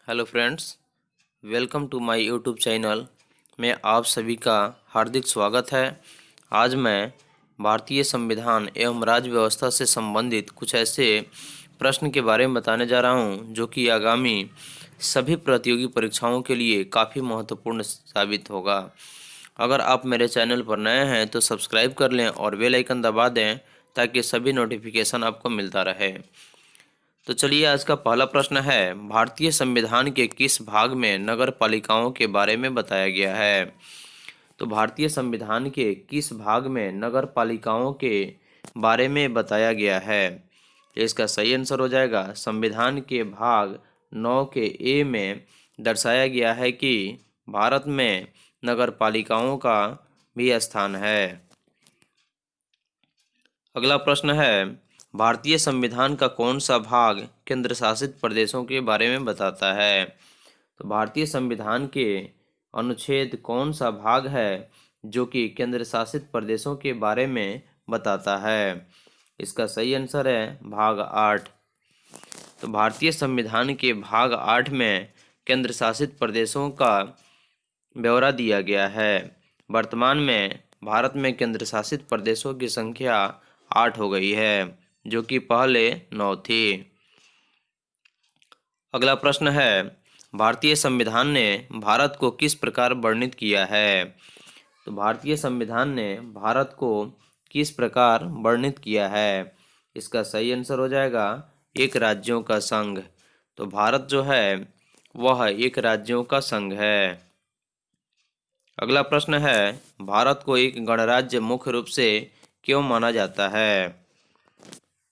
Hello friends, welcome to my YouTube channel में आप सभी का हार्दिक स्वागत है। आज मैं भारतीय संविधान एवं राज्य व्यवस्था से संबंधित कुछ ऐसे प्रश्न के बारे में बताने जा रहा हूं जो कि आगामी सभी प्रतियोगी परीक्षाओं के लिए काफ़ी महत्वपूर्ण साबित होगा। अगर आप मेरे चैनल पर नए हैं तो सब्सक्राइब कर लें और बेल आइकन दबा दें ताकि सभी नोटिफिकेशन आपको मिलता रहे। तो चलिए, आज का पहला प्रश्न है, भारतीय संविधान के किस भाग में नगर पालिकाओं के बारे में बताया गया है? तो भारतीय संविधान के किस भाग में नगर पालिकाओं के बारे में बताया गया है? तो इसका सही आंसर हो जाएगा संविधान के भाग 9 के ए में दर्शाया गया है कि भारत में नगर पालिकाओं का भी स्थान है। अगला प्रश्न है, भारतीय संविधान का कौन सा भाग केंद्र शासित प्रदेशों के बारे में बताता है? तो भारतीय संविधान के अनुच्छेद कौन सा भाग है जो कि केंद्र शासित प्रदेशों के बारे में बताता है? इसका सही आंसर है भाग 8। तो भारतीय संविधान के भाग 8 में केंद्र शासित प्रदेशों का ब्यौरा दिया गया है। वर्तमान में भारत में केंद्र शासित प्रदेशों की संख्या 8 हो गई है, जो कि पहले 9 थी। अगला प्रश्न है, भारतीय संविधान ने भारत को किस प्रकार वर्णित किया है? तो भारतीय संविधान ने भारत को किस प्रकार वर्णित किया है? इसका सही आंसर हो जाएगा एक राज्यों का संघ। तो भारत जो है वह एक राज्यों का संघ है। अगला प्रश्न है, भारत को एक गणराज्य मुख्य रूप से क्यों माना जाता है?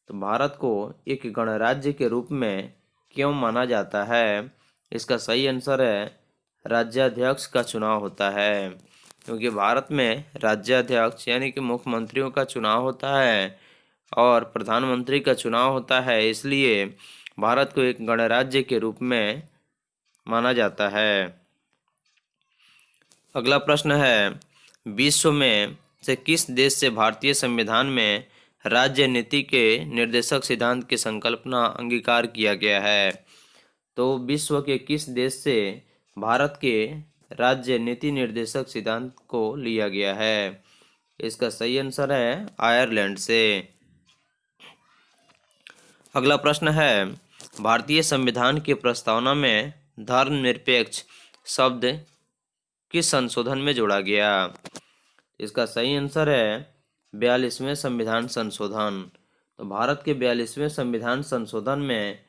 तो भारत को एक गणराज्य के रूप में क्यों माना जाता है? इसका सही आंसर है राज्याध्यक्ष का चुनाव होता है, क्योंकि भारत में राज्याध्यक्ष यानी कि मुख्यमंत्रियों का चुनाव होता है और प्रधानमंत्री का चुनाव होता है, इसलिए भारत को एक गणराज्य के रूप में माना जाता है। अगला प्रश्न है, विश्व में से किस देश से भारतीय संविधान में राज्य नीति के निर्देशक सिद्धांत की संकल्पना अंगीकार किया गया है? तो विश्व के किस देश से भारत के राज्य नीति निर्देशक सिद्धांत को लिया गया है? इसका सही आंसर है आयरलैंड से। अगला प्रश्न है, भारतीय संविधान की प्रस्तावना में धर्मनिरपेक्ष शब्द किस संशोधन में जोड़ा गया? इसका सही आंसर है 42वें संविधान संशोधन। तो भारत के 42वें संविधान संशोधन में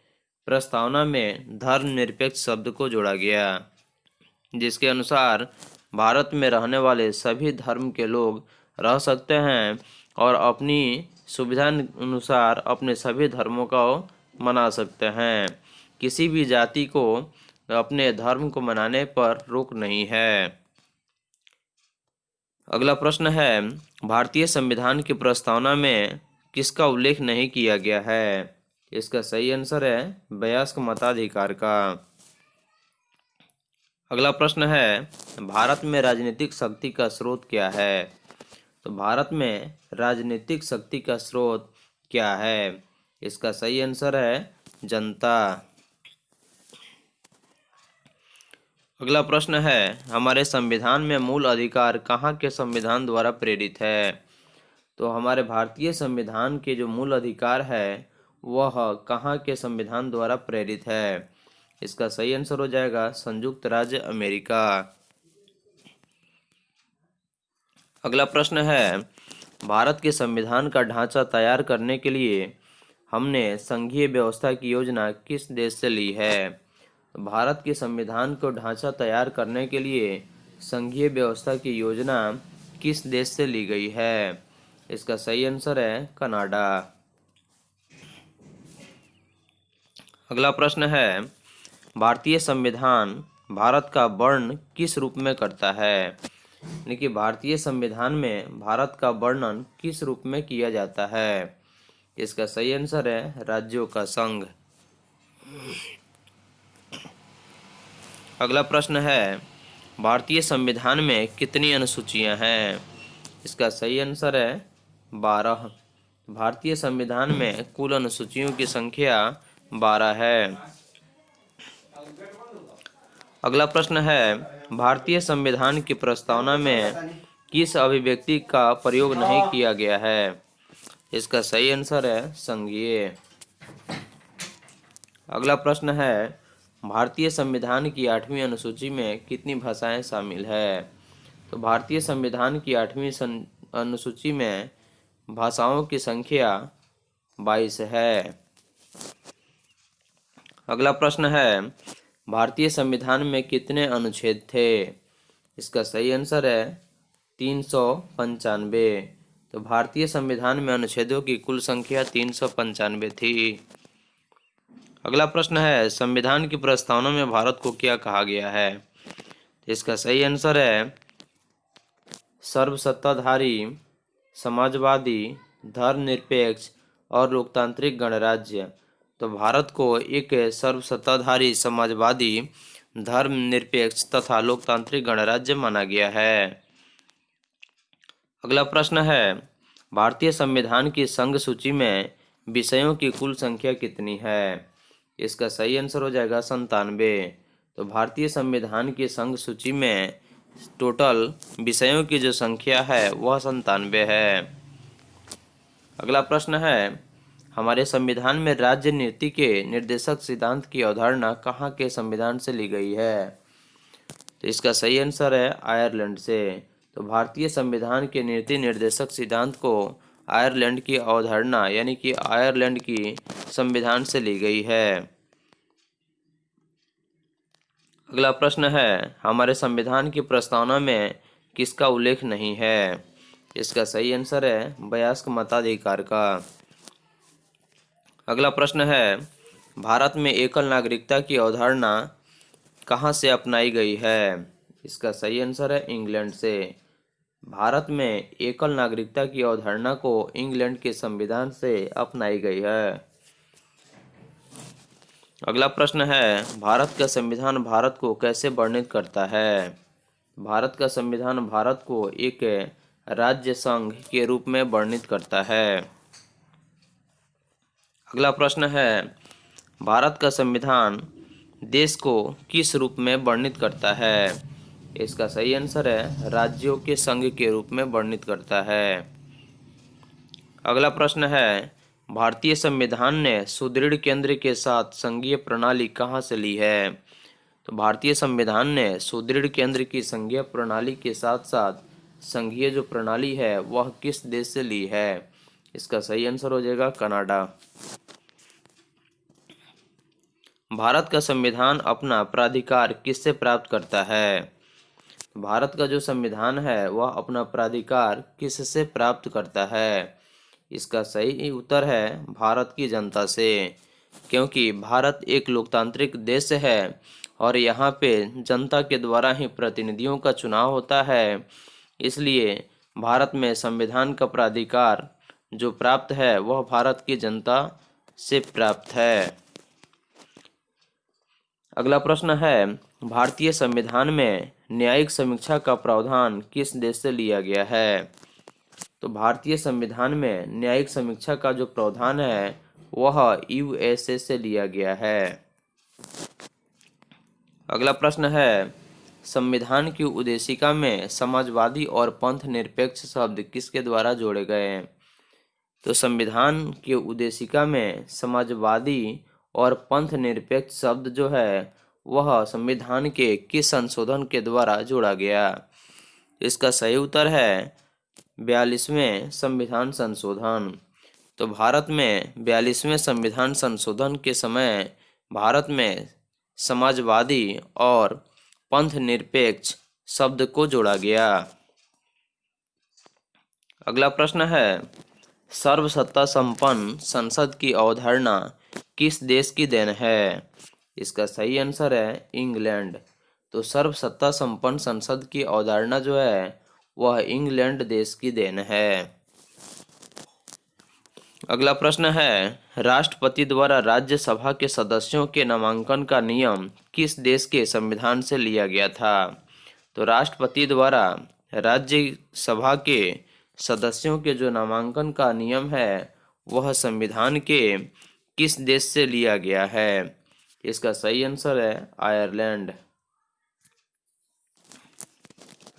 प्रस्तावना में धर्मनिरपेक्ष शब्द को जोड़ा गया, जिसके अनुसार भारत में रहने वाले सभी धर्म के लोग रह सकते हैं और अपनी सुविधा अनुसार अपने सभी धर्मों को मना सकते हैं। किसी भी जाति को अपने धर्म को मनाने पर रोक नहीं है। अगला प्रश्न है, भारतीय संविधान की प्रस्तावना में किसका उल्लेख नहीं किया गया है? इसका सही आंसर है वयस्क मताधिकार का। अगला प्रश्न है, भारत में राजनीतिक शक्ति का स्रोत क्या है? तो भारत में राजनीतिक शक्ति का स्रोत क्या है? इसका सही आंसर है जनता। अगला प्रश्न है, हमारे संविधान में मूल अधिकार कहाँ के संविधान द्वारा प्रेरित है? तो हमारे भारतीय संविधान के जो मूल अधिकार है वह कहाँ के संविधान द्वारा प्रेरित है? इसका सही आंसर हो जाएगा संयुक्त राज्य अमेरिका। अगला प्रश्न है, भारत के संविधान का ढांचा तैयार करने के लिए हमने संघीय व्यवस्था की योजना किस देश से ली है? भारत के संविधान को ढांचा तैयार करने के लिए संघीय व्यवस्था की योजना किस देश से ली गई है? इसका सही आंसर है कनाडा। अगला प्रश्न है, भारतीय संविधान भारत का वर्णन किस रूप में करता है? यानी कि भारतीय संविधान में भारत का वर्णन किस रूप में किया जाता है? इसका सही आंसर है राज्यों का संघ। अगला प्रश्न है, भारतीय संविधान में कितनी अनुसूचियां हैं? इसका सही आंसर है 12। भारतीय संविधान में कुल अनुसूचियों की संख्या 12 है। अगला प्रश्न है, भारतीय संविधान की प्रस्तावना में किस अभिव्यक्ति का प्रयोग नहीं किया गया है? इसका सही आंसर है संघीय। अगला प्रश्न है, भारतीय संविधान की 8वीं अनुसूची में कितनी भाषाएं शामिल है? तो भारतीय संविधान की 8वीं अनुसूची में भाषाओं की संख्या 22 है। अगला प्रश्न है, भारतीय संविधान में कितने अनुच्छेद थे? इसका सही आंसर है 395। तो भारतीय संविधान में अनुच्छेदों की कुल संख्या 395 थी। अगला प्रश्न है, संविधान की प्रस्तावना में भारत को क्या कहा गया है? इसका सही आंसर है सर्वसत्ताधारी, समाजवादी, धर्मनिरपेक्ष और लोकतांत्रिक गणराज्य। तो भारत को एक सर्वसत्ताधारी, समाजवादी, धर्मनिरपेक्ष तथा लोकतांत्रिक गणराज्य माना गया है। अगला प्रश्न है, भारतीय संविधान की संघ सूची में विषयों की कुल संख्या कितनी है? इसका सही आंसर हो जाएगा 97। तो भारतीय संविधान की संघ सूची में टोटल विषयों की जो संख्या है वह 97 है। अगला प्रश्न है, हमारे संविधान में राज्य नीति के निर्देशक सिद्धांत की अवधारणा कहाँ के संविधान से ली गई है? तो इसका सही आंसर है आयरलैंड से। तो भारतीय संविधान के नीति निर्देशक सिद्धांत को आयरलैंड की अवधारणा यानी कि आयरलैंड की संविधान से ली गई है। अगला प्रश्न है, हमारे संविधान की प्रस्तावना में किसका उल्लेख नहीं है? इसका सही आंसर है वयस्क मताधिकार का। अगला प्रश्न है, भारत में एकल नागरिकता की अवधारणा कहाँ से अपनाई गई है? इसका सही आंसर है इंग्लैंड से। भारत में एकल नागरिकता की अवधारणा को इंग्लैंड के संविधान से अपनाई गई है। अगला प्रश्न है, भारत का संविधान भारत को कैसे वर्णित करता है? भारत का संविधान भारत को एक राज्य संघ के रूप में वर्णित करता है। अगला प्रश्न है, भारत का संविधान देश को किस रूप में वर्णित करता है? इसका सही आंसर है राज्यों के संघ के रूप में वर्णित करता है। अगला प्रश्न है, भारतीय संविधान ने सुदृढ़ केंद्र के साथ संघीय प्रणाली कहाँ से ली है? तो भारतीय संविधान ने सुदृढ़ केंद्र की संघीय प्रणाली के साथ साथ संघीय जो प्रणाली है वह किस देश से ली है? इसका सही आंसर हो जाएगा कनाडा। भारत का संविधान अपना प्राधिकार किससे प्राप्त करता है? भारत का जो संविधान है वह अपना प्राधिकार किससे प्राप्त करता है? इसका सही उत्तर है भारत की जनता से, क्योंकि भारत एक लोकतांत्रिक देश है और यहाँ पे जनता के द्वारा ही प्रतिनिधियों का चुनाव होता है। इसलिए भारत में संविधान का प्राधिकार जो प्राप्त है वह भारत की जनता से प्राप्त है। अगला प्रश्न है, भारतीय संविधान में न्यायिक समीक्षा का प्रावधान किस देश से लिया गया है? तो भारतीय संविधान में न्यायिक समीक्षा का जो प्रावधान है वह यूएसए से लिया गया है। अगला प्रश्न है, संविधान की उद्देशिका में समाजवादी और पंथ निरपेक्ष शब्द किसके द्वारा जोड़े गए? तो संविधान की उद्देशिका में समाजवादी और पंथ निरपेक्ष शब्द जो है वह संविधान के किस संशोधन के द्वारा जोड़ा गया? इसका सही उत्तर है 42वें संविधान संशोधन। तो भारत में 42वें संविधान संशोधन के समय भारत में समाजवादी और पंथ निरपेक्ष शब्द को जोड़ा गया। अगला प्रश्न है, सर्वसत्ता संपन्न संसद की अवधारणा किस देश की देन है? इसका सही आंसर है इंग्लैंड। तो सर्वसत्ता संपन्न संसद की अवधारणा जो है वह इंग्लैंड देश की देन है। अगला प्रश्न है, राष्ट्रपति द्वारा राज्यसभा के सदस्यों के नामांकन का नियम किस देश के संविधान से लिया गया था? तो राष्ट्रपति द्वारा राज्यसभा के सदस्यों के जो नामांकन का नियम है वह संविधान के किस देश से लिया गया है? इसका सही आंसर है आयरलैंड।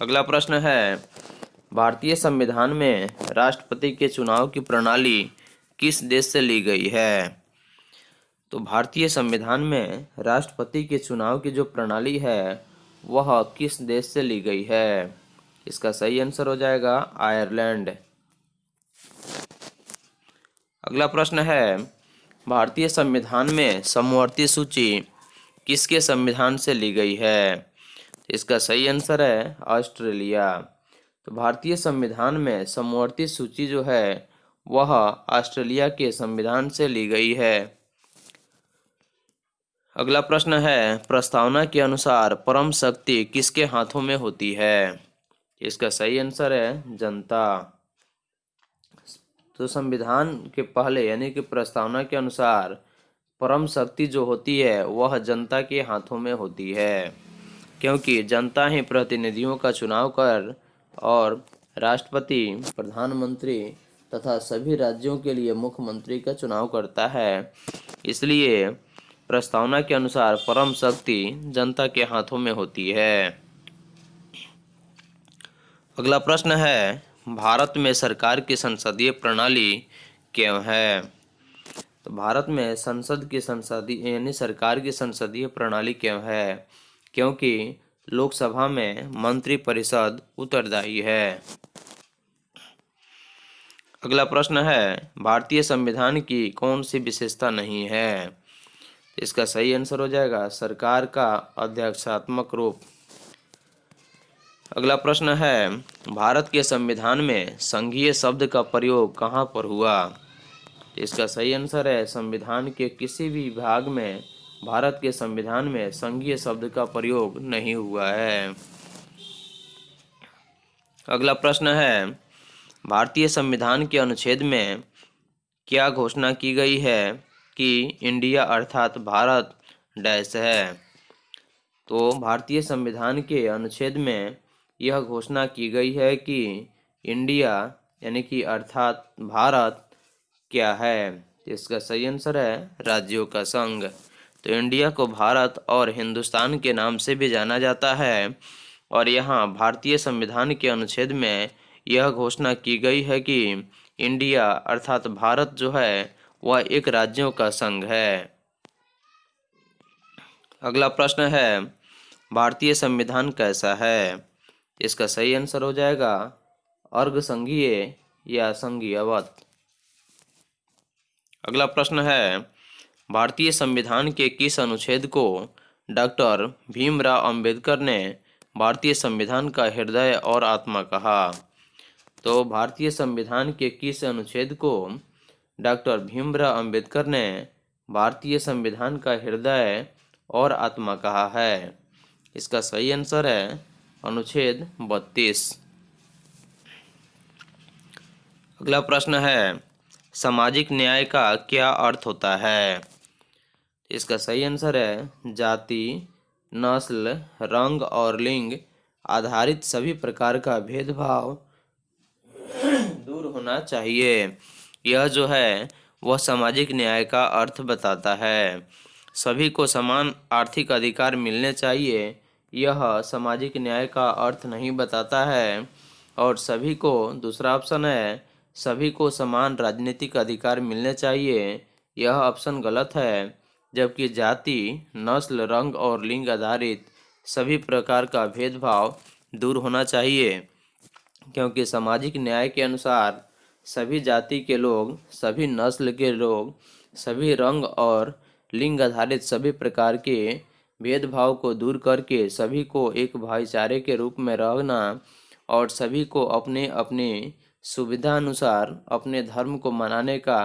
अगला प्रश्न है, भारतीय संविधान में राष्ट्रपति के चुनाव की प्रणाली किस देश से ली गई है? तो भारतीय संविधान में राष्ट्रपति के चुनाव की जो प्रणाली है वह किस देश से ली गई है? इसका सही आंसर हो जाएगा आयरलैंड। अगला प्रश्न है, भारतीय संविधान में समवर्ती सूची किसके संविधान से ली गई है? इसका सही आंसर है ऑस्ट्रेलिया। तो भारतीय संविधान में समवर्ती सूची जो है वह ऑस्ट्रेलिया के संविधान से ली गई है। अगला प्रश्न है, प्रस्तावना के अनुसार परम शक्ति किसके हाथों में होती है? इसका सही आंसर है जनता। तो संविधान के पहले यानी कि प्रस्तावना के अनुसार परम शक्ति जो होती है वह जनता के हाथों में होती है, क्योंकि जनता ही प्रतिनिधियों का चुनाव कर और राष्ट्रपति, प्रधानमंत्री तथा सभी राज्यों के लिए मुख्यमंत्री का चुनाव करता है। इसलिए प्रस्तावना के अनुसार परम शक्ति जनता के हाथों में होती है। अगला प्रश्न है, भारत में सरकार की संसदीय प्रणाली क्यों है? तो भारत में संसद की संसदीय यानी सरकार की संसदीय प्रणाली क्यों है? क्योंकि लोकसभा में मंत्रिपरिषद उत्तरदायी है। अगला प्रश्न है, भारतीय संविधान की कौन सी विशेषता नहीं है? इसका सही आंसर हो जाएगा सरकार का अध्यक्षात्मक रूप। अगला प्रश्न है, भारत के संविधान में संघीय शब्द का प्रयोग कहाँ पर हुआ? इसका सही आंसर है संविधान के किसी भी भाग में भारत के संविधान में संघीय शब्द का प्रयोग नहीं हुआ है। अगला प्रश्न है, भारतीय संविधान के अनुच्छेद में क्या घोषणा की गई है कि इंडिया अर्थात भारत डैश है? तो भारतीय संविधान के अनुच्छेद में यह घोषणा की गई है कि इंडिया यानी कि अर्थात भारत क्या है? इसका सही आंसर है राज्यों का संघ। तो इंडिया को भारत और हिंदुस्तान के नाम से भी जाना जाता है और यहाँ भारतीय संविधान के अनुच्छेद में यह घोषणा की गई है कि इंडिया अर्थात भारत जो है वह एक राज्यों का संघ है। अगला प्रश्न है, भारतीय संविधान कैसा है? इसका सही आंसर हो जाएगा अर्ध संघीय या संघीयवत। अगला प्रश्न है, भारतीय संविधान के किस अनुच्छेद को डॉक्टर भीमराव अंबेडकर ने भारतीय संविधान का हृदय और आत्मा कहा? तो भारतीय संविधान के किस अनुच्छेद को डॉक्टर भीमराव अंबेडकर ने भारतीय संविधान का हृदय और आत्मा कहा है? इसका सही आंसर है अनुच्छेद 32। अगला प्रश्न है, सामाजिक न्याय का क्या अर्थ होता है? इसका सही आंसर है जाति, नस्ल, रंग और लिंग आधारित सभी प्रकार का भेदभाव दूर होना चाहिए। यह जो है वह सामाजिक न्याय का अर्थ बताता है। सभी को समान आर्थिक अधिकार मिलने चाहिए, यह सामाजिक न्याय का अर्थ नहीं बताता है। और सभी को, दूसरा ऑप्शन है सभी को समान राजनीतिक अधिकार मिलने चाहिए, यह ऑप्शन गलत है। जबकि जाति, नस्ल, रंग और लिंग आधारित सभी प्रकार का भेदभाव दूर होना चाहिए, क्योंकि सामाजिक न्याय के अनुसार सभी जाति के लोग, सभी नस्ल के लोग, सभी रंग और लिंग आधारित सभी प्रकार के भेदभाव को दूर करके सभी को एक भाईचारे के रूप में रहना और सभी को अपने अपने सुविधा अनुसार अपने धर्म को मनाने का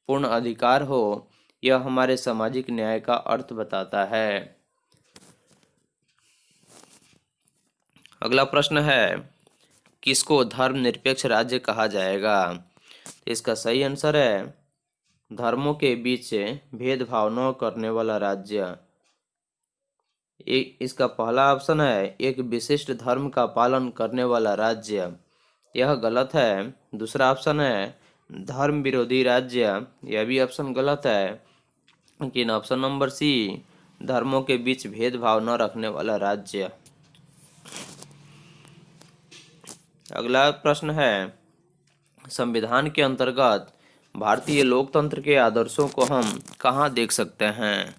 पूर्ण अधिकार हो, यह हमारे सामाजिक न्याय का अर्थ बताता है। अगला प्रश्न है, किसको धर्मनिरपेक्ष राज्य कहा जाएगा? इसका सही आंसर है धर्मों के बीच भेदभाव न करने वाला राज्य। इसका पहला ऑप्शन है एक विशिष्ट धर्म का पालन करने वाला राज्य, यह गलत है। दूसरा ऑप्शन है धर्म विरोधी राज्य, यह भी ऑप्शन गलत है। लेकिन ऑप्शन नंबर सी धर्मों के बीच भेदभाव न रखने वाला राज्य। अगला प्रश्न है, संविधान के अंतर्गत भारतीय लोकतंत्र के आदर्शों को हम कहाँ देख सकते हैं?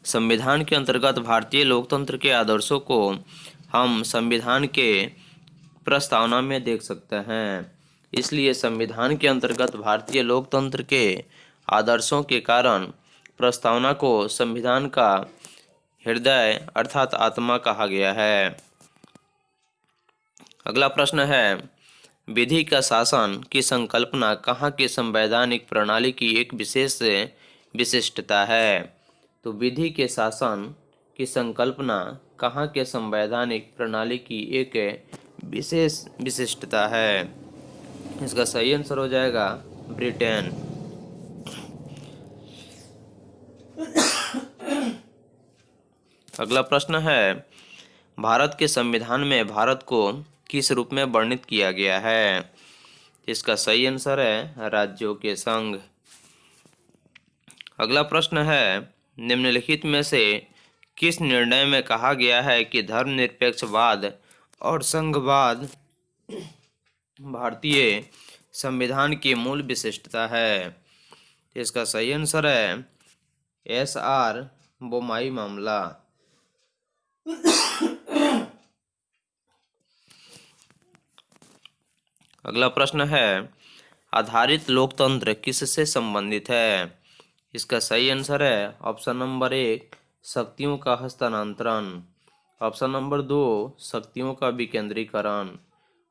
संविधान के अंतर्गत भारतीय लोकतंत्र के आदर्शों को हम संविधान के प्रस्तावना में देख सकते हैं। इसलिए संविधान के अंतर्गत भारतीय लोकतंत्र के आदर्शों के कारण प्रस्तावना को संविधान का हृदय अर्थात आत्मा कहा गया है। अगला प्रश्न है, विधि का शासन की संकल्पना कहाँ की संवैधानिक प्रणाली की एक विशेष विशिष्टता है? तो विधि के शासन की संकल्पना कहाँ के संवैधानिक प्रणाली की एक विशेष विशिष्टता है? इसका सही आंसर हो जाएगा ब्रिटेन। अगला प्रश्न है, भारत के संविधान में भारत को किस रूप में वर्णित किया गया है? इसका सही आंसर है राज्यों के संघ। अगला प्रश्न है, निम्नलिखित में से किस निर्णय में कहा गया है कि धर्मनिरपेक्षवाद और संघवाद भारतीय संविधान की मूल विशिष्टता है? इसका सही आंसर है एस.आर. बोम्मई मामला। अगला प्रश्न है, आधारित लोकतंत्र किससे संबंधित है? इसका सही आंसर है ऑप्शन नंबर 1 शक्तियों का हस्तांतरण, ऑप्शन नंबर 2 शक्तियों का विकेंद्रीकरण,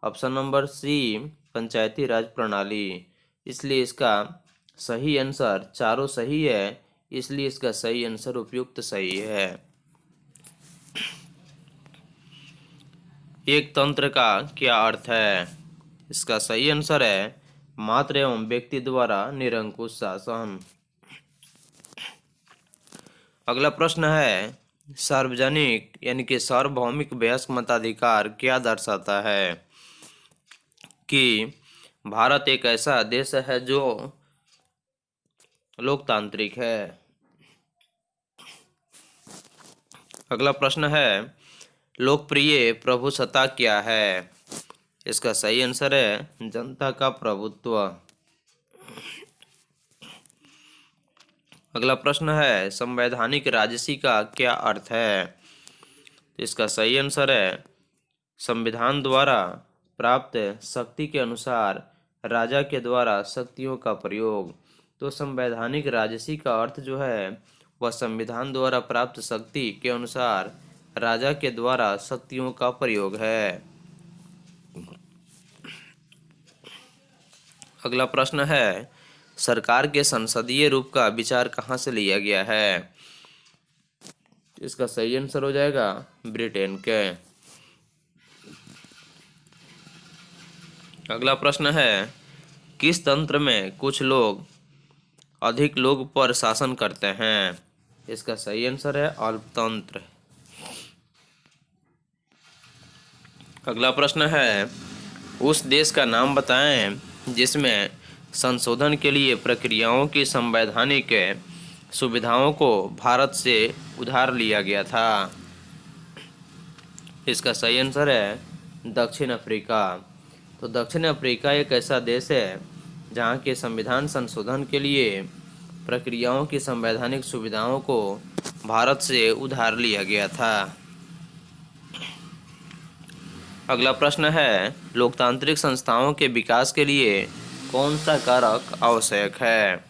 ऑप्शन नंबर सी पंचायती राज प्रणाली। इसलिए इसका सही आंसर चारों सही है, इसलिए इसका सही आंसर उपयुक्त सही है। एक तंत्र का क्या अर्थ है? इसका सही आंसर है मात्र एवं व्यक्ति द्वारा निरंकुश शासन। अगला प्रश्न है, सार्वजनिक यानी कि सार्वभौमिक वयस्क मताधिकार क्या दर्शाता है? कि भारत एक ऐसा देश है जो लोकतांत्रिक है। अगला प्रश्न है, लोकप्रिय प्रभुसत्ता क्या है? इसका सही आंसर है जनता का प्रभुत्व। अगला प्रश्न है, संवैधानिक राजसी का क्या अर्थ है? इसका सही आंसर है संविधान द्वारा प्राप्त शक्ति के अनुसार राजा के द्वारा शक्तियों का प्रयोग। तो संवैधानिक राजसी का अर्थ जो है वह संविधान द्वारा प्राप्त शक्ति के अनुसार राजा के द्वारा शक्तियों का प्रयोग है। अगला प्रश्न है, सरकार के संसदीय रूप का विचार कहाँ से लिया गया है? इसका सही आंसर हो जाएगा ब्रिटेन के। अगला प्रश्न है, किस तंत्र में कुछ लोग अधिक लोग पर शासन करते हैं? इसका सही आंसर है अल्पतंत्र। अगला प्रश्न है, उस देश का नाम बताएं जिसमें संशोधन के लिए प्रक्रियाओं की संवैधानिक सुविधाओं को भारत से उधार लिया गया था। इसका सही आंसर है दक्षिण अफ्रीका। तो दक्षिण अफ्रीका एक ऐसा देश है जहाँ के संविधान संशोधन के लिए प्रक्रियाओं की संवैधानिक सुविधाओं को भारत से उधार लिया गया था। अगला प्रश्न है, लोकतांत्रिक संस्थाओं के विकास के लिए कौन सा कारक आवश्यक है?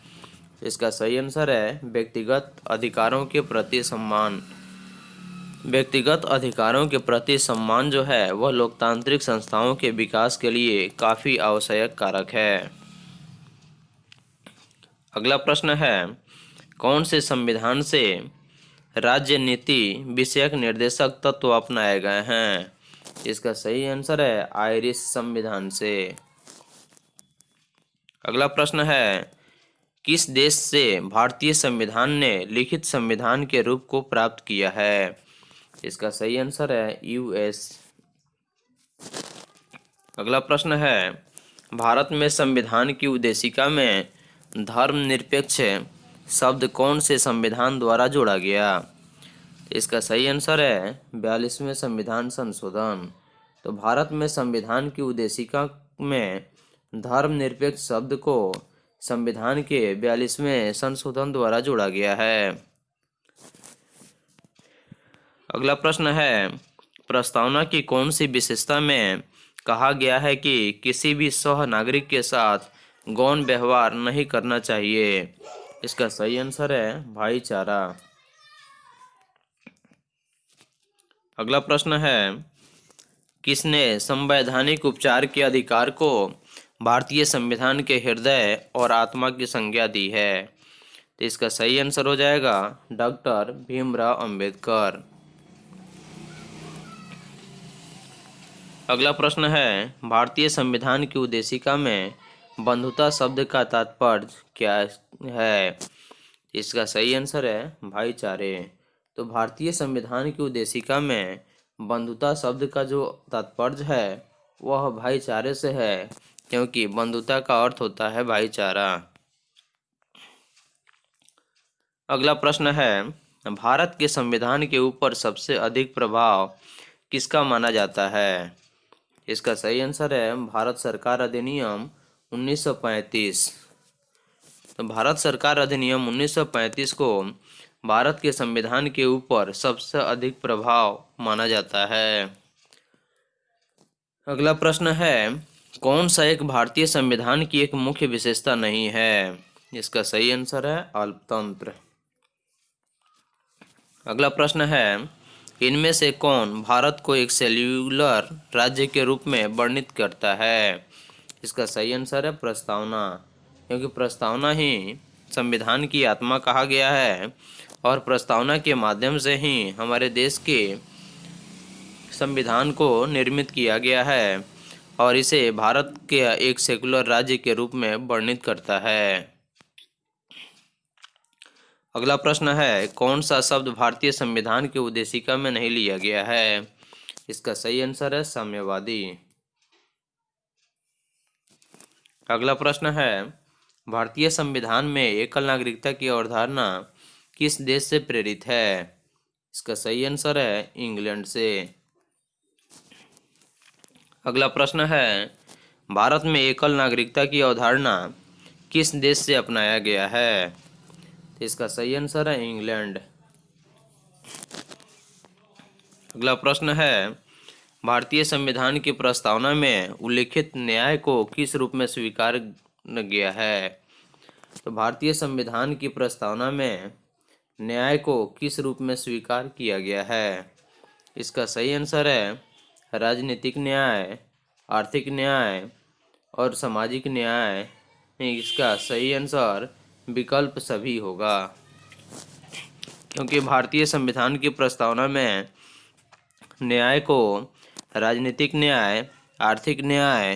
इसका सही आंसर है व्यक्तिगत अधिकारों के प्रति सम्मान। व्यक्तिगत अधिकारों के प्रति सम्मान जो है वह लोकतांत्रिक संस्थाओं के विकास के लिए काफ़ी आवश्यक कारक है। अगला प्रश्न है, कौन से संविधान से राज्य नीति विषयक निर्देशक तत्व अपनाए गए हैं? इसका सही आंसर है आयरिश संविधान से। अगला प्रश्न है, किस देश से भारतीय संविधान ने लिखित संविधान के रूप को प्राप्त किया है? इसका सही आंसर है यूएस। अगला प्रश्न है, भारत में संविधान की उद्देशिका में धर्मनिरपेक्ष शब्द कौन से संविधान द्वारा जोड़ा गया? इसका सही आंसर है 42वें संविधान संशोधन। तो भारत में संविधान की उद्देशिका में धर्मनिरपेक्ष शब्द को संविधान के 42वें संशोधन द्वारा जोड़ा गया है। अगला प्रश्न है, प्रस्तावना की कौन सी विशेषता में कहा गया है कि किसी भी सह नागरिक के साथ गौण व्यवहार नहीं करना चाहिए? इसका सही आंसर है भाईचारा। अगला प्रश्न है, किसने संवैधानिक उपचार के अधिकार को भारतीय संविधान के हृदय और आत्मा की संज्ञा दी है? तो इसका सही आंसर हो जाएगा डॉक्टर भीमराव अंबेडकर। अगला प्रश्न है, भारतीय संविधान की उद्देशिका में बंधुता शब्द का तात्पर्य क्या है? इसका सही आंसर है भाईचारे। तो भारतीय संविधान की उद्देशिका में बंधुता शब्द का जो तात्पर्य है वह भाईचारे से है, क्योंकि बंधुता का अर्थ होता है भाईचारा। अगला प्रश्न है, भारत के संविधान के ऊपर सबसे अधिक प्रभाव किसका माना जाता है? इसका सही आंसर है भारत सरकार अधिनियम 1935। तो भारत सरकार अधिनियम 1935 को भारत के संविधान के ऊपर सबसे अधिक प्रभाव माना जाता है। अगला प्रश्न है, कौन सा एक भारतीय संविधान की एक मुख्य विशेषता नहीं है? इसका सही आंसर है अल्पतंत्र। अगला प्रश्न है, इनमें से कौन भारत को एक सेल्युलर राज्य के रूप में वर्णित करता है? इसका सही आंसर है प्रस्तावना, क्योंकि प्रस्तावना ही संविधान की आत्मा कहा गया है और प्रस्तावना के माध्यम से ही हमारे देश के संविधान को निर्मित किया गया है और इसे भारत के एक सेकुलर राज्य के रूप में वर्णित करता है। अगला प्रश्न है, कौन सा शब्द भारतीय संविधान के उद्देशिका में नहीं लिया गया है? इसका सही आंसर है साम्यवादी। अगला प्रश्न है, भारतीय संविधान में एकल नागरिकता की अवधारणा किस देश से प्रेरित है? इसका सही आंसर है इंग्लैंड से। अगला प्रश्न है, भारत में एकल नागरिकता की अवधारणा किस देश से अपनाया गया है? इसका सही आंसर है इंग्लैंड। अगला प्रश्न है, भारतीय संविधान की प्रस्तावना में उल्लिखित न्याय को किस रूप में स्वीकार गया है? तो भारतीय संविधान की प्रस्तावना में न्याय को किस रूप में स्वीकार किया गया है? इसका सही आंसर है राजनीतिक न्याय, आर्थिक न्याय और सामाजिक न्याय। इसका सही आंसर विकल्प सभी होगा, क्योंकि भारतीय संविधान की प्रस्तावना में न्याय को राजनीतिक न्याय, आर्थिक न्याय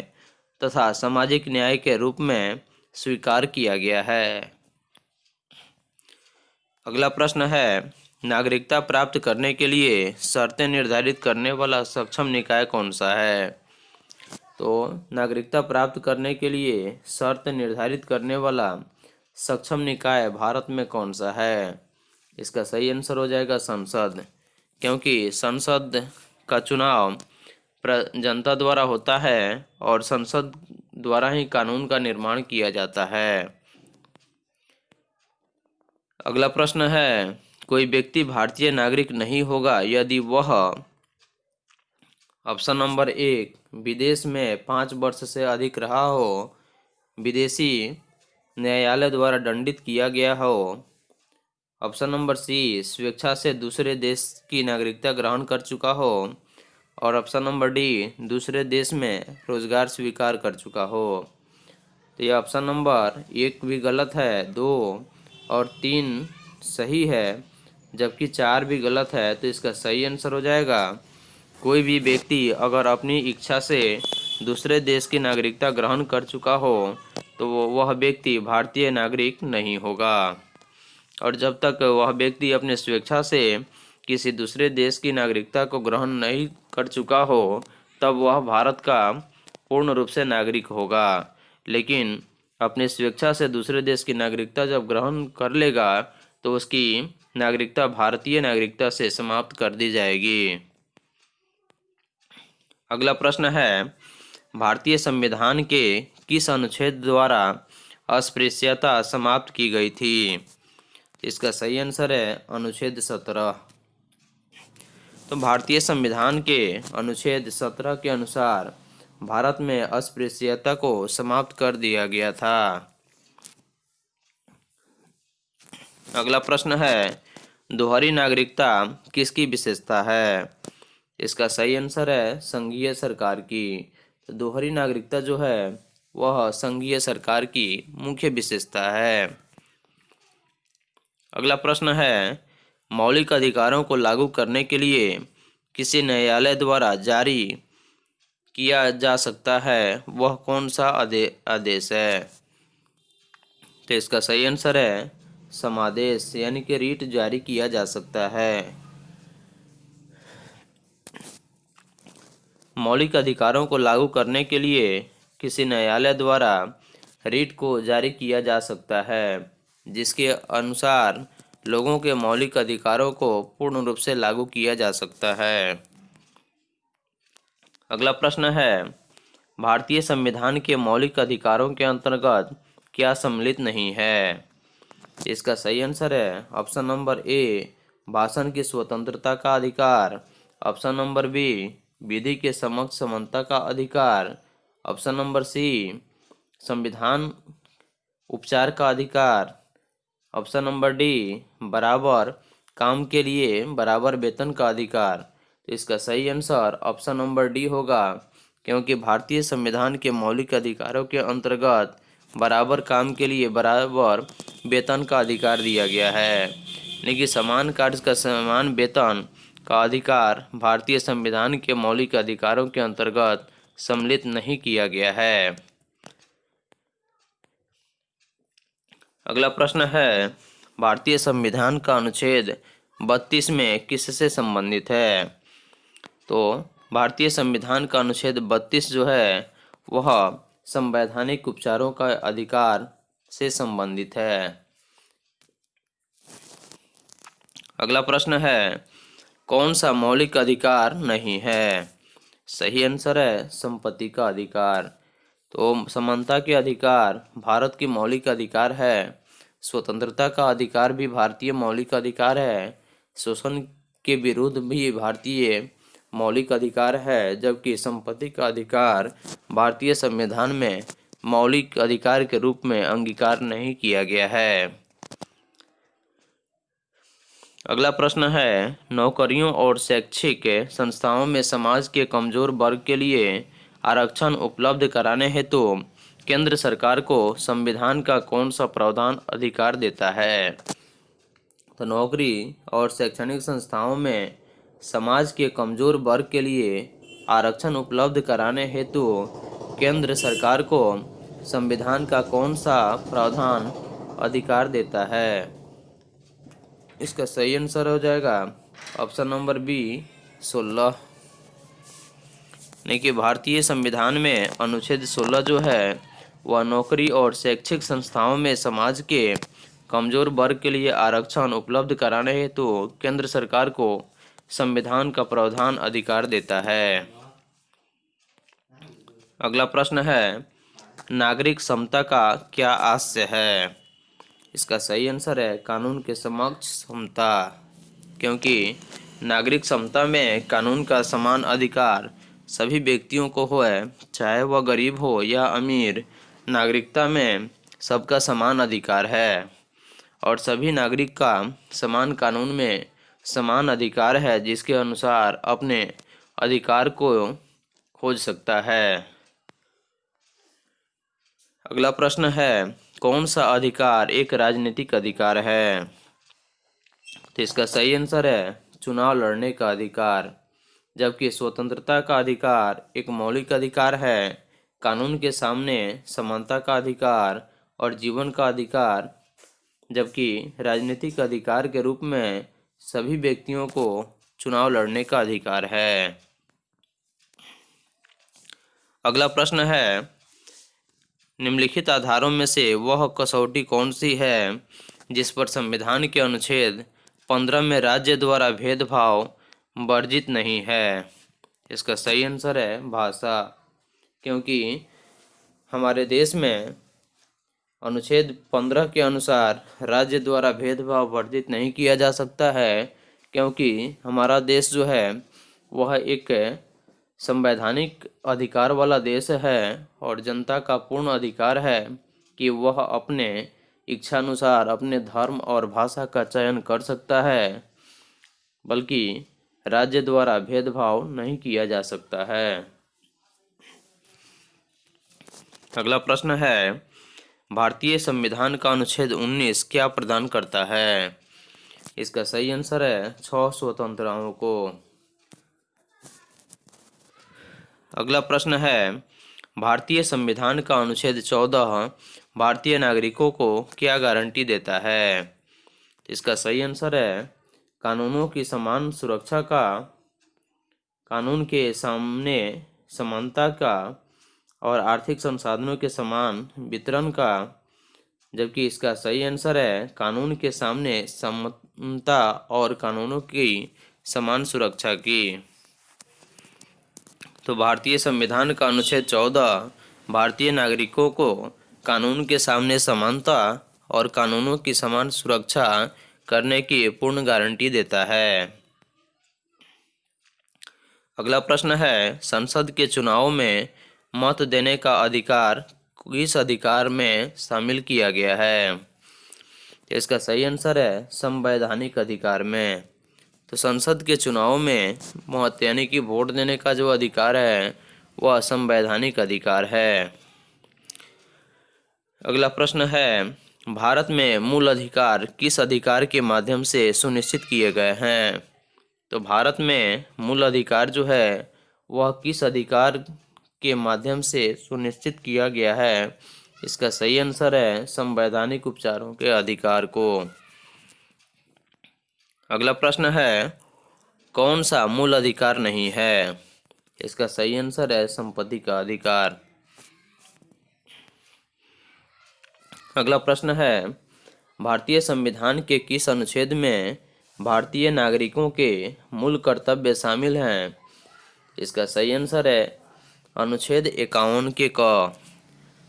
तथा सामाजिक न्याय के रूप में स्वीकार किया गया है। अगला प्रश्न है, नागरिकता प्राप्त करने के लिए शर्तें निर्धारित करने वाला सक्षम निकाय कौन सा है? तो नागरिकता प्राप्त करने के लिए शर्त निर्धारित करने वाला सक्षम निकाय भारत में कौन सा है? इसका सही आंसर हो जाएगा संसद, क्योंकि संसद का चुनाव जनता द्वारा होता है और संसद द्वारा ही कानून का निर्माण किया जाता है। अगला प्रश्न है, कोई व्यक्ति भारतीय नागरिक नहीं होगा यदि वह ऑप्शन नंबर 1 विदेश में 5 वर्ष से अधिक रहा हो, विदेशी न्यायालय द्वारा दंडित किया गया हो, ऑप्शन नंबर सी स्वेच्छा से दूसरे देश की नागरिकता ग्रहण कर चुका हो और ऑप्शन नंबर डी दूसरे देश में रोजगार स्वीकार कर चुका हो। तो यह ऑप्शन नंबर 1 भी गलत है, 2 और 3 सही है, जबकि 4 भी गलत है। तो इसका सही आंसर हो जाएगा कोई भी व्यक्ति अगर अपनी इच्छा से दूसरे देश की नागरिकता ग्रहण कर चुका हो तो वह व्यक्ति भारतीय नागरिक नहीं होगा, और जब तक वह व्यक्ति अपने स्वेच्छा से किसी दूसरे देश की नागरिकता को ग्रहण नहीं कर चुका हो तब वह भारत का पूर्ण रूप से नागरिक होगा। लेकिन अपनी स्वेच्छा से दूसरे देश की नागरिकता जब ग्रहण कर लेगा तो उसकी नागरिकता भारतीय नागरिकता से समाप्त कर दी जाएगी। अगला प्रश्न है, भारतीय संविधान के किस अनुच्छेद द्वारा अस्पृश्यता समाप्त की गई थी? इसका सही आंसर है अनुच्छेद 17। तो भारतीय संविधान के अनुच्छेद 17 के अनुसार भारत में अस्पृश्यता को समाप्त कर दिया गया था। अगला प्रश्न है, दोहरी नागरिकता किसकी विशेषता है? इसका सही आंसर है संघीय सरकार की। तो दोहरी नागरिकता जो है वह संघीय सरकार की मुख्य विशेषता है। अगला प्रश्न है, मौलिक अधिकारों को लागू करने के लिए किसी न्यायालय द्वारा जारी किया जा सकता है वह कौन सा आदेश है? तो इसका सही आंसर है समादेश, यानी कि रीट जारी किया जा सकता है। मौलिक अधिकारों को लागू करने के लिए किसी न्यायालय द्वारा रीट को जारी किया जा सकता है, जिसके अनुसार लोगों के मौलिक अधिकारों को पूर्ण रूप से लागू किया जा सकता है। अगला प्रश्न है, भारतीय संविधान के मौलिक अधिकारों के अंतर्गत क्या सम्मिलित नहीं है? इसका सही आंसर है ऑप्शन नंबर ए, भाषण की स्वतंत्रता का अधिकार। ऑप्शन नंबर बी, विधि के समक्ष समानता का अधिकार। ऑप्शन नंबर सी, संविधान उपचार का अधिकार। ऑप्शन नंबर डी, बराबर काम के लिए बराबर वेतन का अधिकार। तो इसका सही आंसर ऑप्शन नंबर डी होगा, क्योंकि भारतीय संविधान के मौलिक अधिकारों के अंतर्गत बराबर काम के लिए बराबर वेतन का अधिकार दिया गया है, लेकिन समान कार्य का समान वेतन का अधिकार भारतीय संविधान के मौलिक अधिकारों के अंतर्गत सम्मिलित नहीं किया गया है। अगला प्रश्न है, भारतीय संविधान का अनुच्छेद 32 में किससे संबंधित है? तो भारतीय संविधान का अनुच्छेद 32 जो है वह संवैधानिक उपचारों का अधिकार से संबंधित है। अगला प्रश्न है, कौन सा मौलिक अधिकार नहीं है? सही आंसर है संपत्ति का अधिकार। तो समानता के अधिकार भारत की मौलिक अधिकार है। स्वतंत्रता का अधिकार भी भारतीय मौलिक अधिकार है। शोषण के विरुद्ध भी भारतीय मौलिक अधिकार है, जबकि संपत्ति का अधिकार भारतीय संविधान में मौलिक अधिकार के रूप में अंगीकार नहीं किया गया है। अगला प्रश्न है, नौकरियों और शैक्षिक संस्थाओं में समाज के कमजोर वर्ग के लिए आरक्षण उपलब्ध कराने हेतु केंद्र सरकार को संविधान का कौन सा प्रावधान अधिकार देता है? तो नौकरी और शैक्षणिक संस्थाओं में समाज के कमजोर वर्ग के लिए आरक्षण उपलब्ध कराने हेतु केंद्र सरकार को संविधान का कौन सा प्रावधान अधिकार देता है? इसका सही आंसर हो जाएगा ऑप्शन नंबर बी 16। यानी कि भारतीय संविधान में अनुच्छेद 16 जो है वह नौकरी और शैक्षिक संस्थाओं में समाज के कमजोर वर्ग के लिए आरक्षण उपलब्ध कराने हेतु केंद्र सरकार को संविधान का प्रावधान अधिकार देता है। अगला प्रश्न है, नागरिक समता का क्या आशय है? इसका सही आंसर है कानून के समक्ष समता, क्योंकि नागरिक समता में कानून का समान अधिकार सभी व्यक्तियों को हो, चाहे वह गरीब हो या अमीर। नागरिकता में सबका समान अधिकार है और सभी नागरिक का समान कानून में समान अधिकार है, जिसके अनुसार अपने अधिकार को खोज सकता है। अगला प्रश्न है, कौन सा अधिकार एक राजनीतिक अधिकार है? तो इसका सही आंसर है चुनाव लड़ने का अधिकार, जबकि स्वतंत्रता का अधिकार एक मौलिक अधिकार है। कानून के सामने समानता का अधिकार और जीवन का अधिकार, जबकि राजनीतिक अधिकार के रूप में सभी व्यक्तियों को चुनाव लड़ने का अधिकार है। अगला प्रश्न है, निम्नलिखित आधारों में से वह कसौटी कौन सी है जिस पर संविधान के अनुच्छेद 15 में राज्य द्वारा भेदभाव वर्जित नहीं है। इसका सही आंसर है भाषा, क्योंकि हमारे देश में अनुच्छेद 15 के अनुसार राज्य द्वारा भेदभाव वर्जित नहीं किया जा सकता है, क्योंकि हमारा देश जो है वह एक संवैधानिक अधिकार वाला देश है और जनता का पूर्ण अधिकार है कि वह अपने इच्छानुसार अपने धर्म और भाषा का चयन कर सकता है, बल्कि राज्य द्वारा भेदभाव नहीं किया जा सकता है। अगला प्रश्न है, भारतीय संविधान का अनुच्छेद 19 क्या प्रदान करता है? इसका सही आंसर है 6 स्वतंत्रताओं को। अगला प्रश्न है, भारतीय संविधान का अनुच्छेद 14 भारतीय नागरिकों को क्या गारंटी देता है? इसका सही आंसर है कानूनों की समान सुरक्षा का, कानून के सामने समानता का और आर्थिक संसाधनों के समान वितरण का, जबकि इसका सही आंसर है कानून के सामने समानता और कानूनों की समान सुरक्षा की। तो भारतीय संविधान का अनुच्छेद 14 भारतीय नागरिकों को कानून के सामने समानता और कानूनों की समान सुरक्षा करने की पूर्ण गारंटी देता है। अगला प्रश्न है, संसद के चुनाव में मत देने का अधिकार किस अधिकार में शामिल किया गया है? इसका सही आंसर है संवैधानिक अधिकार में। तो संसद के चुनाव में मत यानी कि वोट देने का जो अधिकार है वह संवैधानिक अधिकार है। अगला प्रश्न है, भारत में मूल अधिकार किस अधिकार के माध्यम से सुनिश्चित किए गए हैं? तो भारत में मूल अधिकार जो है वह किस अधिकार के माध्यम से सुनिश्चित किया गया है? इसका सही आंसर है संवैधानिक उपचारों के अधिकार को। अगला प्रश्न है, कौन सा मूल अधिकार नहीं है? इसका सही आंसर है संपत्ति का अधिकार। अगला प्रश्न है, भारतीय संविधान के किस अनुच्छेद में भारतीय नागरिकों के मूल कर्तव्य शामिल हैं? इसका सही आंसर है अनुच्छेद 51 के क।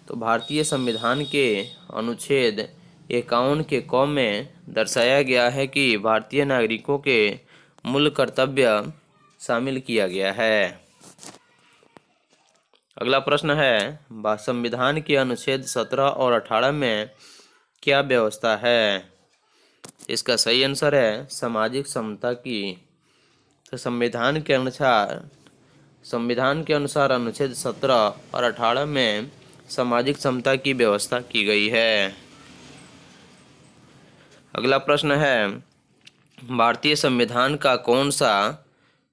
तो भारतीय संविधान के अनुच्छेद 51 के क में दर्शाया गया है कि भारतीय नागरिकों के मूल कर्तव्य शामिल किया गया है। अगला प्रश्न है, संविधान के अनुच्छेद 17 और 18 में क्या व्यवस्था है? इसका सही आंसर है सामाजिक समता की। तो संविधान के अनुसार अनुच्छेद 17 और 18 में सामाजिक समता की व्यवस्था की गई है। अगला प्रश्न है, भारतीय संविधान का कौन सा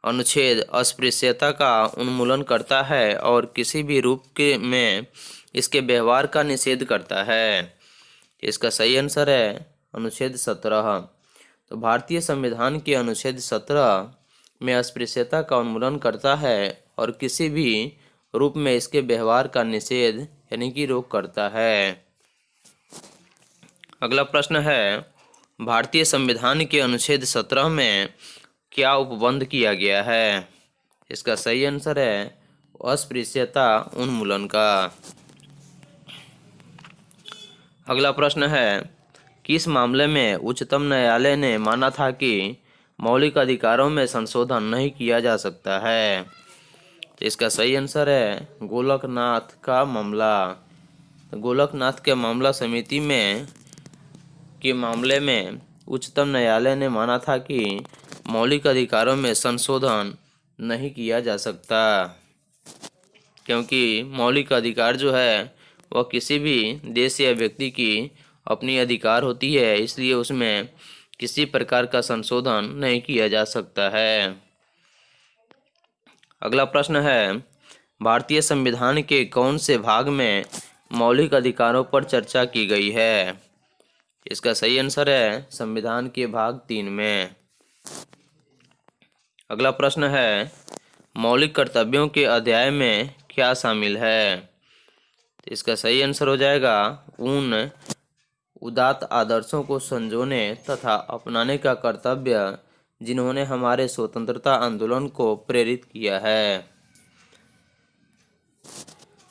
अनुच्छेद अस्पृश्यता का उन्मूलन करता है और किसी भी रूप में इसके व्यवहार का निषेध करता है? इसका सही आंसर है अनुच्छेद 17। तो भारतीय संविधान के अनुच्छेद 17 में अस्पृश्यता का उन्मूलन करता है और किसी भी रूप में इसके व्यवहार का निषेध यानी कि रोक करता है। अगला प्रश्न है, भारतीय संविधान के अनुच्छेद 17 में क्या उपबंध किया गया है? इसका सही आंसर है अस्पृश्यता उन्मूलन का। अगला प्रश्न है, किस मामले में उच्चतम न्यायालय ने माना था कि मौलिक अधिकारों में संशोधन नहीं किया जा सकता है? तो इसका सही आंसर है गोलकनाथ का मामला। गोलकनाथ के मामला समिति के मामले में उच्चतम न्यायालय ने माना था कि मौलिक अधिकारों में संशोधन नहीं किया जा सकता, क्योंकि मौलिक अधिकार जो है वह किसी भी देश या व्यक्ति की अपनी अधिकार होती है, इसलिए उसमें किसी प्रकार का संशोधन नहीं किया जा सकता है। अगला प्रश्न है, भारतीय संविधान के कौन से भाग में मौलिक अधिकारों पर चर्चा की गई है? इसका सही आंसर है संविधान के भाग 3 में। अगला प्रश्न है, मौलिक कर्तव्यों के अध्याय में क्या शामिल है? इसका सही आंसर हो जाएगा उदात्त आदर्शों को संजोने तथा अपनाने का कर्तव्य जिन्होंने हमारे स्वतंत्रता आंदोलन को प्रेरित किया है।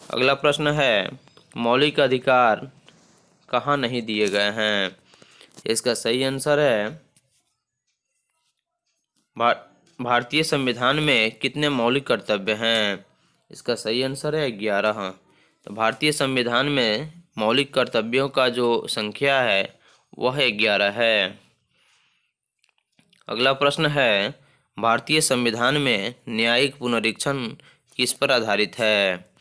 अगला प्रश्न है, मौलिक अधिकार कहाँ नहीं दिए गए हैं? इसका सही आंसर है, भारतीय संविधान में कितने मौलिक कर्तव्य हैं? इसका सही आंसर है 11। तो भारतीय संविधान में मौलिक कर्तव्यों का जो संख्या है वह 11 है। अगला प्रश्न है, भारतीय संविधान में न्यायिक पुनरीक्षण किस पर आधारित है?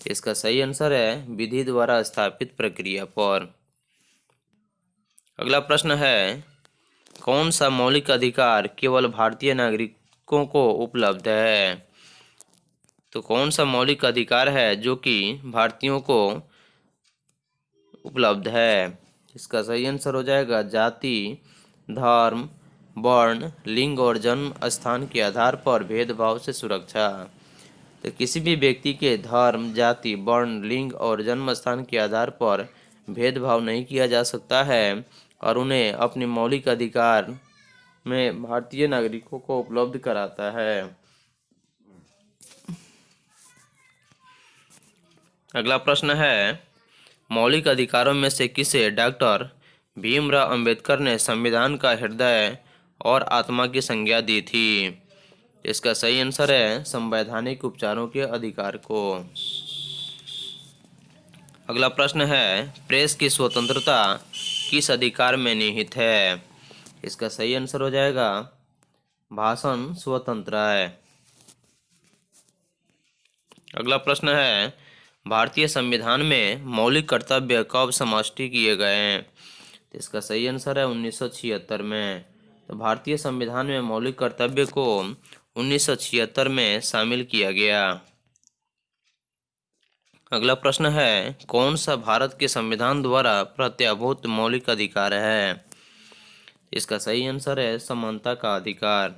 इसका सही आंसर है विधि द्वारा स्थापित प्रक्रिया पर। अगला प्रश्न है, कौन सा मौलिक अधिकार केवल भारतीय नागरिकों को उपलब्ध है? तो कौन सा मौलिक अधिकार है जो कि भारतीयों को उपलब्ध है? इसका सही आंसर हो जाएगा जाति, धर्म, वर्ण, लिंग और जन्म स्थान के आधार पर भेदभाव से सुरक्षा। तो किसी भी व्यक्ति के धर्म, जाति, वर्ण, लिंग और जन्म स्थान के आधार पर भेदभाव नहीं किया जा सकता है और उन्हें अपने मौलिक अधिकार में भारतीय नागरिकों को उपलब्ध कराता है। अगला प्रश्न है, मौलिक अधिकारों में से किसे डॉक्टर भीमराव अंबेडकर ने संविधान का हृदय और आत्मा की संज्ञा दी थी? इसका सही आंसर है संवैधानिक उपचारों के अधिकार को। अगला प्रश्न है, प्रेस की स्वतंत्रता किस अधिकार में निहित है? इसका सही आंसर हो जाएगा भाषण स्वतंत्र है। अगला प्रश्न है, भारतीय संविधान में मौलिक कर्तव्य कब समाविष्ट किए गए हैं? इसका सही आंसर है 1976 में। तो भारतीय संविधान में मौलिक कर्तव्य को 1976 में शामिल किया गया। अगला प्रश्न है, कौन सा भारत के संविधान द्वारा प्रत्याभूत मौलिक अधिकार है? इसका सही आंसर है समानता का अधिकार।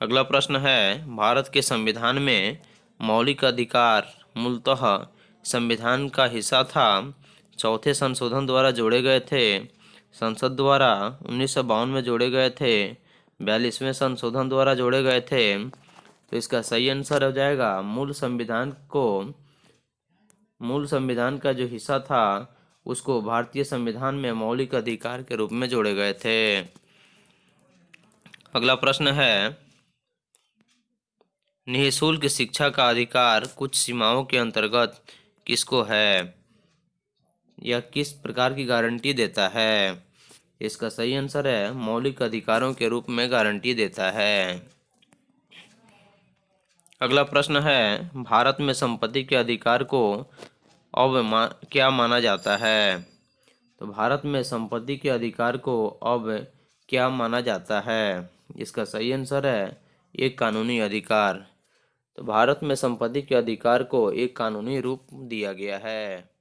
अगला प्रश्न है, भारत के संविधान में मौलिक अधिकार मूलतः संविधान का हिस्सा था, चौथे संशोधन द्वारा जोड़े गए थे, संसद द्वारा 1952 में जोड़े गए थे, 42वें संशोधन द्वारा जोड़े गए थे? तो इसका सही आंसर हो जाएगा मूल संविधान का जो हिस्सा था उसको भारतीय संविधान में मौलिक अधिकार के रूप में जोड़े गए थे। अगला प्रश्न है, निःशुल्क शिक्षा का अधिकार कुछ सीमाओं के अंतर्गत किसको है? यह किस प्रकार की गारंटी देता है? इसका सही आंसर है मौलिक अधिकारों के रूप में गारंटी देता है। अगला प्रश्न है, भारत में संपत्ति के अधिकार को अब क्या माना जाता है? तो भारत में संपत्ति के अधिकार को अब क्या माना जाता है? इसका सही आंसर है एक कानूनी अधिकार। तो भारत में संपत्ति के अधिकार को एक कानूनी रूप दिया गया है।